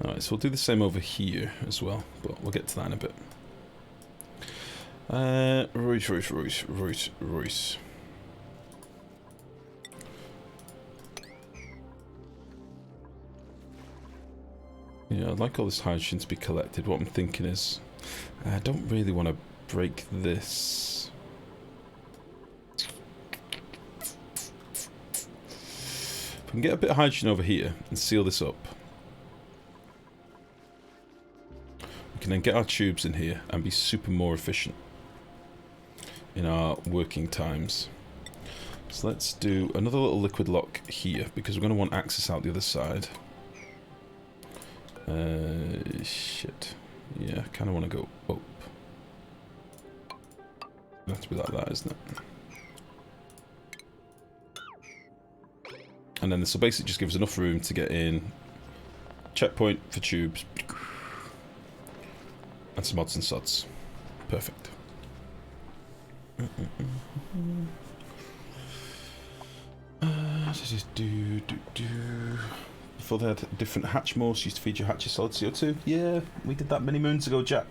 Alright, so we'll do the same over here as well, but we'll get to that in a bit. Royce. Yeah, I'd like all this hydrogen to be collected. What I'm thinking is, I don't really want to break this. If we can get a bit of hydrogen over here and seal this up, we can then get our tubes in here and be super more efficient in our working times. So let's do another little liquid lock here, because we're going to want access out the other side. Shit. Yeah, I kind of want to go up. It'll have to be like that, isn't it? And then this will basically just give us enough room to get in. Checkpoint for tubes. And some odds and sods. Perfect. Before they had different hatch modes, used to feed your hatches solid CO2. Yeah, we did that many moons ago, Jack.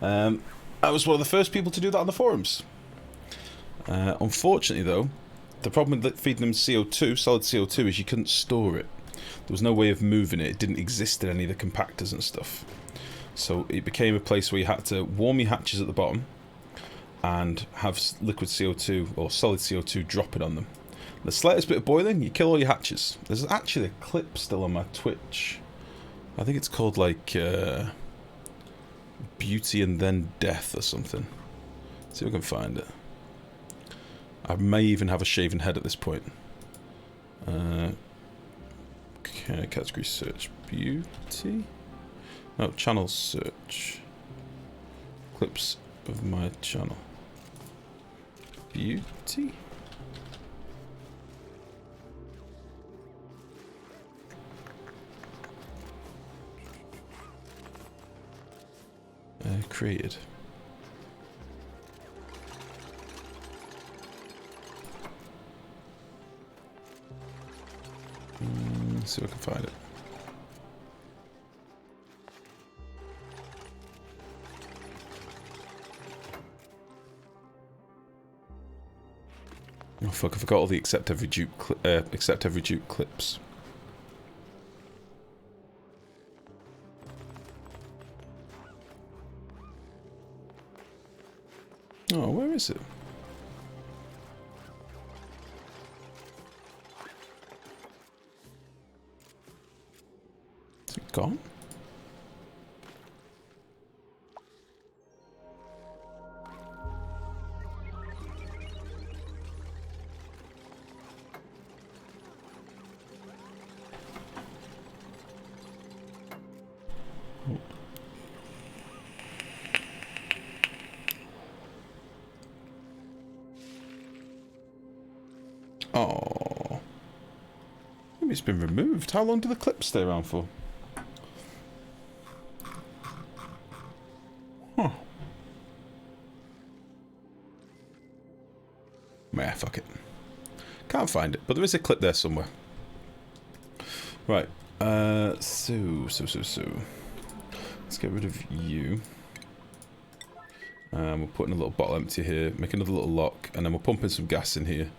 I was one of the first people to do that on the forums. Unfortunately, though, the problem with feeding them CO2, solid CO2, is you couldn't store it. There was no way of moving it. It didn't exist in any of the compactors and stuff. So it became a place where you had to warm your hatches at the bottom and have liquid CO2 or solid CO2 dropping on them. The slightest bit of boiling, you kill all your hatches. There's actually a clip still on my Twitch. I think it's called like beauty and then death or something. Let's see if I can find it. I may even have a shaven head at this point. Okay, category search. Beauty? No, channel search. Clips of my channel. Beauty? Created. Let's see if I can find it. Oh fuck, I forgot all the accept every dupe clips. Oh, where is it? Is it gone? Oh, maybe it's been removed. How long do the clips stay around for? Huh. Meh, fuck it. Can't find it, but there is a clip there somewhere. Right. So. Let's get rid of you. We'll put in a little bottle empty here, make another little lock, and then we'll pump in some gas in here.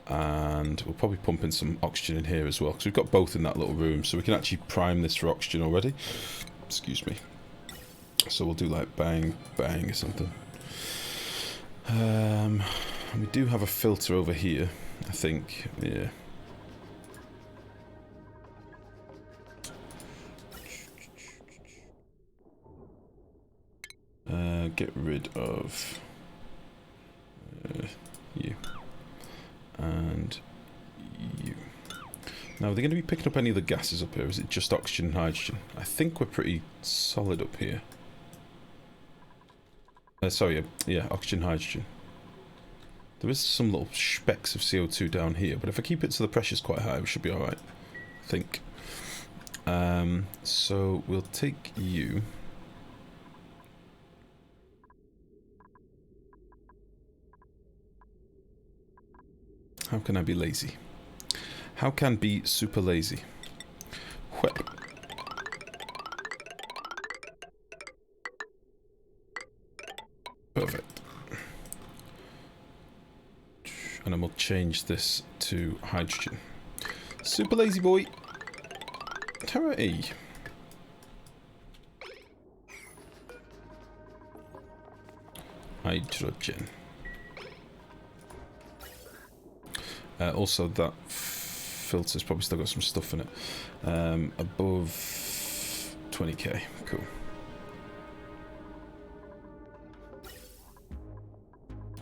And we'll probably pump in some oxygen in here as well, because we've got both in that little room, so we can actually prime this for oxygen already. Excuse me. So we'll do like bang, bang or something. We do have a filter over here, I think. Yeah. Get rid of you. And you. Now, are they going to be picking up any of the gases up here? Or is it just oxygen and hydrogen? I think we're pretty solid up here. Sorry, yeah, oxygen, hydrogen. There is some little specks of CO2 down here, but if I keep it so the pressure's quite high, we should be alright. I think. So we'll take you. How can I be lazy? How can be super lazy? Well. Perfect. And then we'll change this to hydrogen. Super lazy boy. Hooray. Hydrogen. Also, that filter's probably still got some stuff in it. Above 20k. Cool.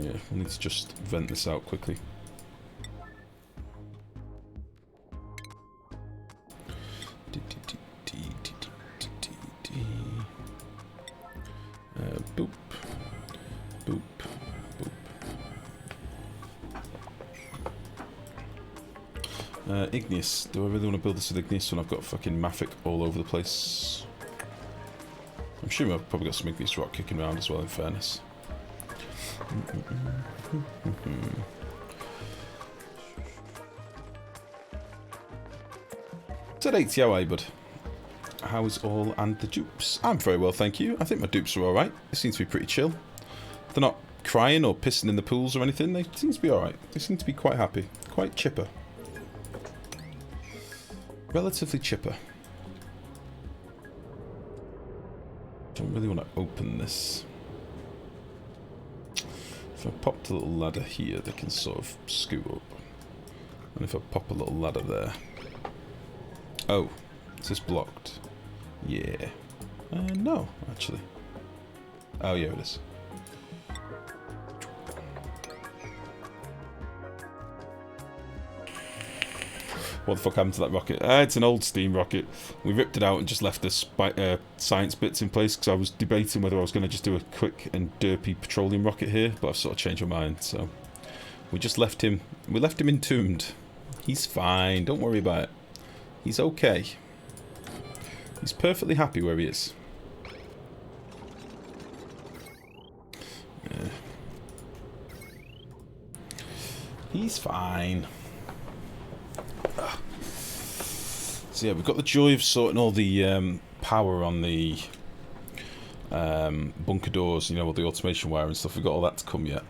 Yeah, we'll need to just vent this out quickly. Boop. Boop. Igneous. Do I really want to build this with igneous when I've got fucking mafic all over the place? I'm sure I've probably got some igneous rock kicking around as well, in fairness. Said 80, how are you, bud? How is all and the dupes? I'm very well, thank you. I think my dupes are alright. They seem to be pretty chill. They're not crying or pissing in the pools or anything. They seem to be alright. They seem to be quite happy. Quite chipper. Relatively chipper. Don't really want to open this. If I pop the little ladder here, they can sort of scoot up. And if I pop a little ladder there... Oh, is this blocked? Yeah. No, actually. Oh, yeah, it is. What the fuck happened to that rocket? It's an old steam rocket. We ripped it out and just left the science bits in place because I was debating whether I was going to just do a quick and derpy petroleum rocket here, but I've sort of changed my mind, so we just left him. We left him entombed. He's fine. Don't worry about it. He's okay. He's perfectly happy where he is. Yeah. He's fine. So yeah, we've got the joy of sorting all the power on the bunker doors, you know, all the automation wire and stuff. We've got all that to come yet.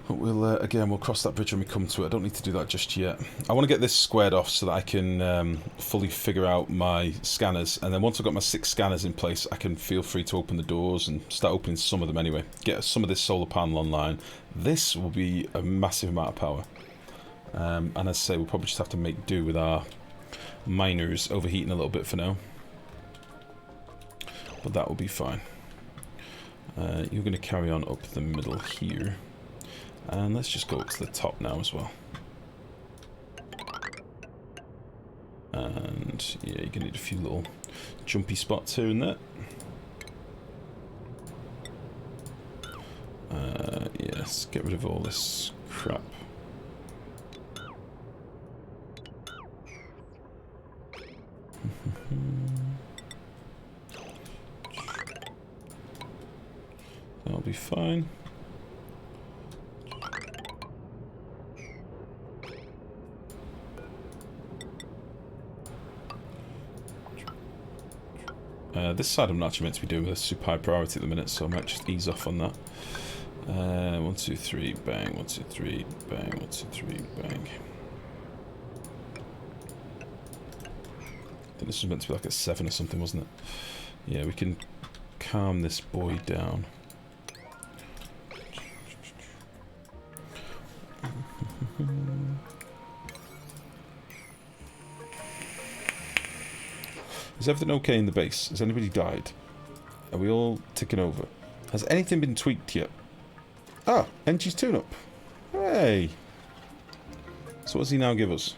But we'll cross that bridge when we come to it. I don't need to do that just yet. I want to get this squared off so that I can fully figure out my scanners. And then once I've got my 6 scanners in place, I can feel free to open the doors and start opening some of them anyway. Get some of this solar panel online. This will be a massive amount of power. And as I say, we'll probably just have to make do with our miners overheating a little bit for now. But that will be fine. You're going to carry on up the middle here. And let's just go up to the top now as well. And yeah, you're going to need a few little jumpy spots here and there. Yes, get rid of all this crap. That'll be fine. This side I'm not actually meant to be doing with a super high priority at the minute, so I might just ease off on that. 1, 2, 3, bang, 1, 2, 3, bang, 1, 2, 3, bang. I think this was meant to be like a 7 or something, wasn't it? Yeah, we can calm this boy down. Is everything okay in the base? Has anybody died? Are we all ticking over? Has anything been tweaked yet? Ah, Engie's tune-up. Hey! So what does he now give us?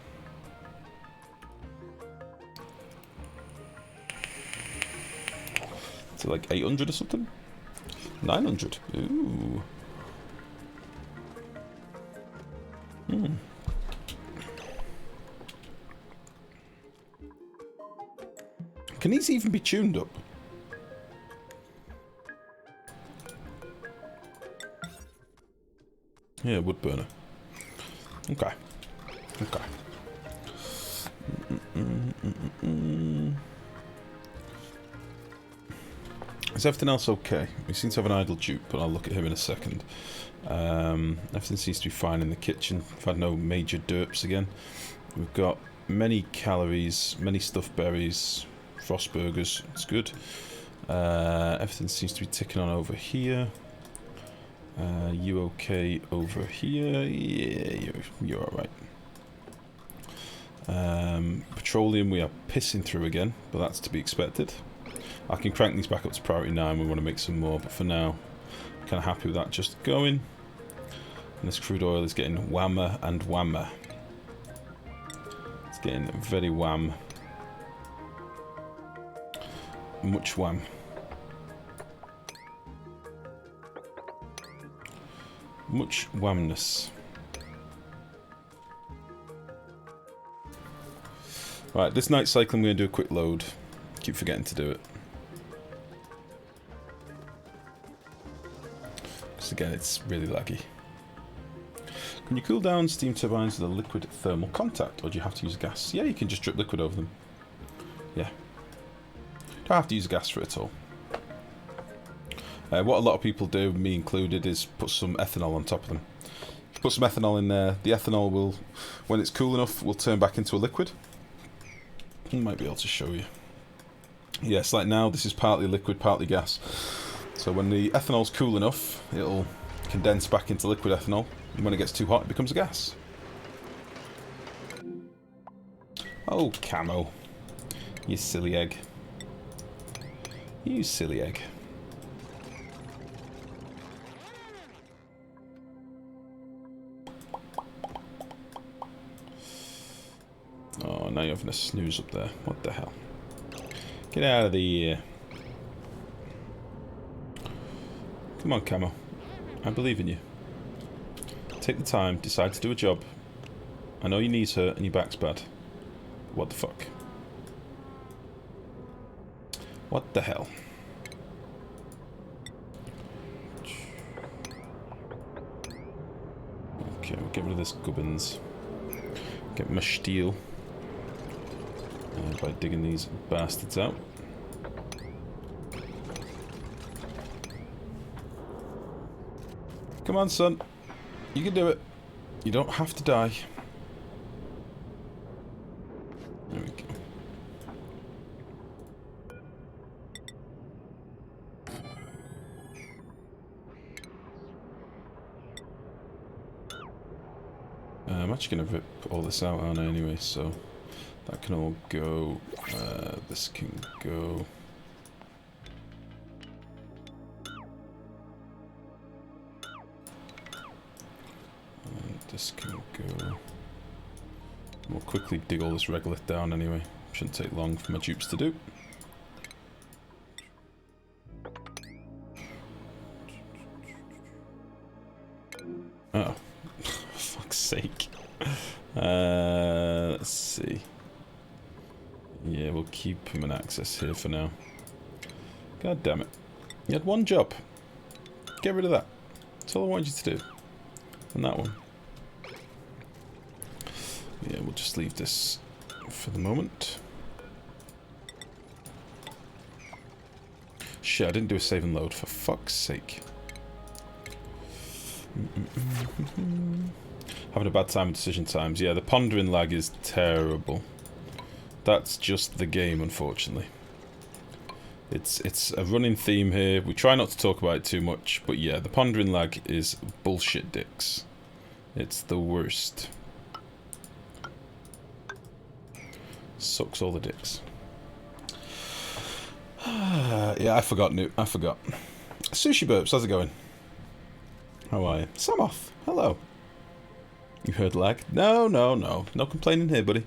Is it like 800 or something? 900. Ooh. Hmm. Can these even be tuned up? Yeah, wood burner. Okay. Okay. Is everything else okay? We seem to have an idle dupe, but I'll look at him in a second. Everything seems to be fine in the kitchen. We've had no major derps again. We've got many calories, many stuffed berries, frost burgers. It's good. Everything seems to be ticking on over here. You okay over here? Yeah, you're alright. Petroleum we are pissing through again, but that's to be expected. I can crank these back up to priority 9. We want to make some more, but for now, kind of happy with that just going. And this crude oil is getting whammer and whammer. It's getting very wham. Much wham. Much whamness. Right, this night cycle I'm going to do a quick load. Keep forgetting to do it. Because again, it's really laggy. Can you cool down steam turbines with a liquid thermal contact, or do you have to use gas? Yeah, you can just drip liquid over them. Yeah. Don't have to use gas for it at all. What a lot of people do, me included, is put some ethanol on top of them. If you put some ethanol in there, the ethanol will, when it's cool enough, will turn back into a liquid. I might be able to show you. Yes, like now, this is partly liquid, partly gas. So when the ethanol's cool enough, it'll condense back into liquid ethanol, and when it gets too hot, it becomes a gas. Oh, Camo. You silly egg. You silly egg. now you're having a snooze up there. What the hell? Get out of the... Come on, Camo. I believe in you. Take the time, decide to do a job. I know your knees hurt and your back's bad. What the fuck? What the hell? Okay, we'll get rid of this gubbins. Get my steel. By digging these bastards out. Come on, son. You can do it. You don't have to die. There we go. I'm actually going to rip all this out, aren't I, anyway, so that can all go. This can go. This can go. We'll quickly dig all this regolith down anyway. Shouldn't take long for my dupes to do. Oh, for fuck's sake. Let's see. Yeah, we'll keep him an access here for now. God damn it. You had one job. Get rid of that. That's all I wanted you to do. And that one. Yeah, we'll just leave this for the moment. Shit, I didn't do a save and load, for fuck's sake. Having a bad time with decision times. Yeah, the pondering lag is terrible. That's just the game, unfortunately. It's a running theme here. We try not to talk about it too much, but yeah, the pondering lag is bullshit dicks. It's the worst. Sucks all the dicks. Yeah, I forgot, Newt. I forgot. Sushi Burps, how's it going? How are you? Samoth, hello. You heard lag? No, no, no. No complaining here, buddy.